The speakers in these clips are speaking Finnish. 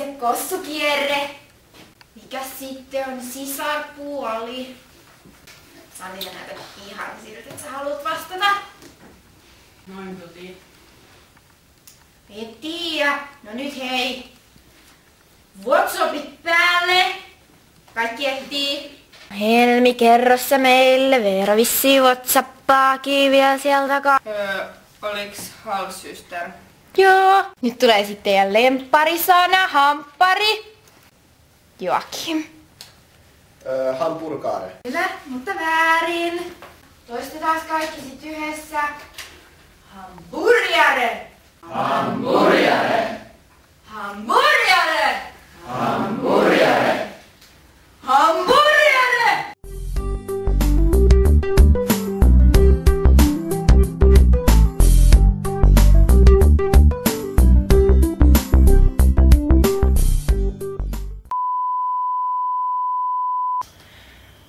sitten kossukierre. Mikä sitten on sisarpuoli? Sannille näytät ihan siltä, että sä haluat vastata. Noin tuti. Et tiiä. No nyt hei. WhatsAppit päälle. Kaikki etsii. Helmi, kerro sä meille. Veera vissiin WhatsAppaakin vielä sieltä Oliks halssyster? Joo. Nyt tulee sitten teidän lempparisana, hamppari. Joakim. Hamburgare. Kyllä, mutta väärin. Toistetaan kaikki sit yhdessä. Hamburgare. Hamburgare. Hamburgare. Hamburgare. Hamburgare.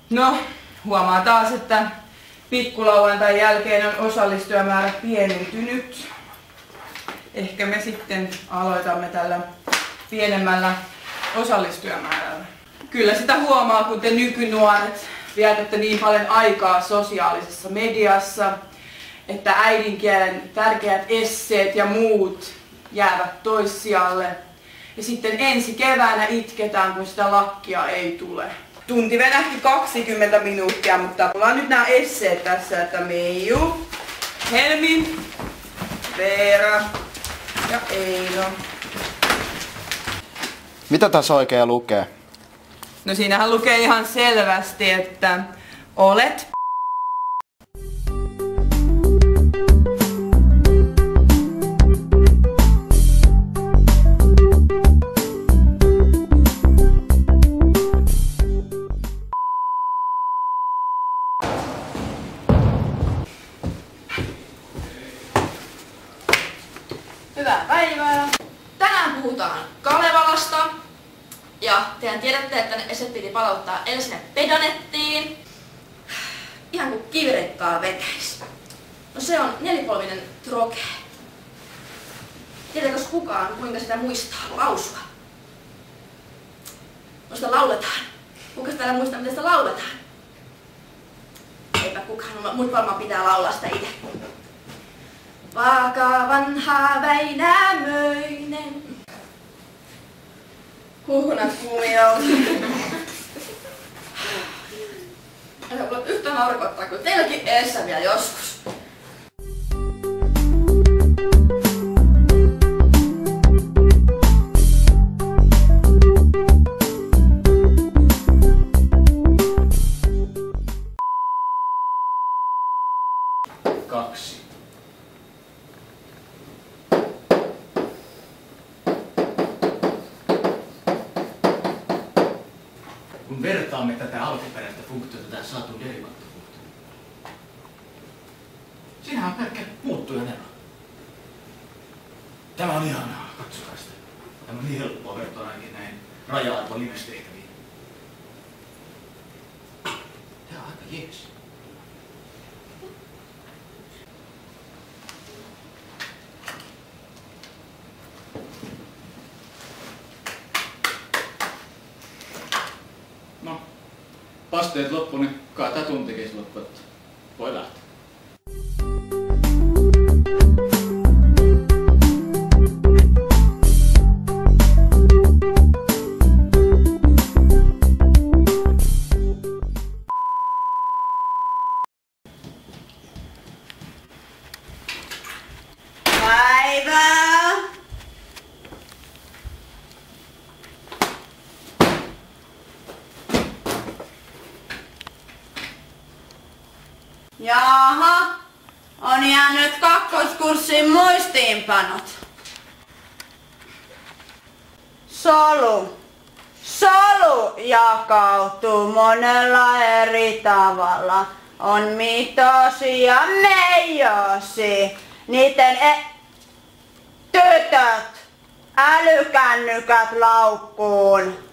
No, huomaa taas, että pikkulauantain jälkeen on osallistujamäärä pienentynyt. Ehkä me sitten aloitamme tällä pienemmällä osallistujamäärällä. Kyllä sitä huomaa, kun te nykynuoret vietätte niin paljon aikaa sosiaalisessa mediassa, että äidinkielen tärkeät esseet ja muut jäävät toissijalle. Ja sitten ensi keväänä itketään, kun sitä lakkia ei tule. Tunti venähti 20 minuuttia, mutta mulla on nyt nämä esseet tässä, että Meiju, Helmi, Veera ja Eino. Mitä tässä oikein lukee? No siinähän lukee ihan selvästi, että olet Hyvää päivää! Tänään puhutaan Kalevalasta. Ja tehän tiedätte, että ne eset piti palauttaa ensin sinne pedonettiin. Ihan kuin kivirekkaa vetäis. No se on nelipolvinen troke. Tiedätkö kukaan, kuinka sitä muistaa lausua? No sitä lauletaan. Kuka täällä muistaa, miten sitä lauletaan? Eipä kukaan, mut varmaan pitää laulaa sitä itse. Vaaka vanha Väinämöinen. Huhunat kuumiolta. Älä ole yhtä narkoittaa kuin teilläkin eessä vielä joskus. Kaksi. Kun vertaamme tätä alkuperäistä funktiota tähän saatuun derivaattifunktioon, siinähän on pelkkä muuttujan ero. Tämä on ihanaa, katsokaa sitä. Tämä on niin helppoa vertoa ainakin näin raja-arvon nimestehtäviin. Tämä on aika jees. No, pasteet loppu, niin kai tää tuntikin loppu, että voi lähteä. Päivää! Jaha, on jäänyt kakkoskurssin muistiinpanot. Solu jakautuu monella eri tavalla. On mitosi ja meijosi. Niiden tytöt, älykännykät laukkuun.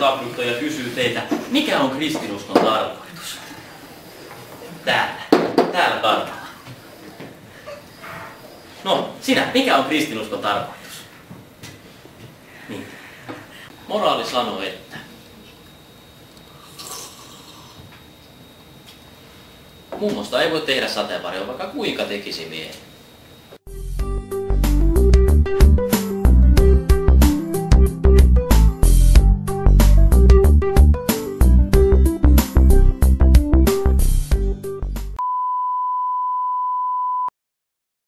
kapnuttoja kysyy teitä, mikä on kristinuskon tarkoitus? Täällä kartalla. No, sinä, mikä on kristinuskon tarkoitus? Niin. Moraali sanoo, että mummosta ei voi tehdä sateenvarjoa, vaikka kuinka tekisi mieli.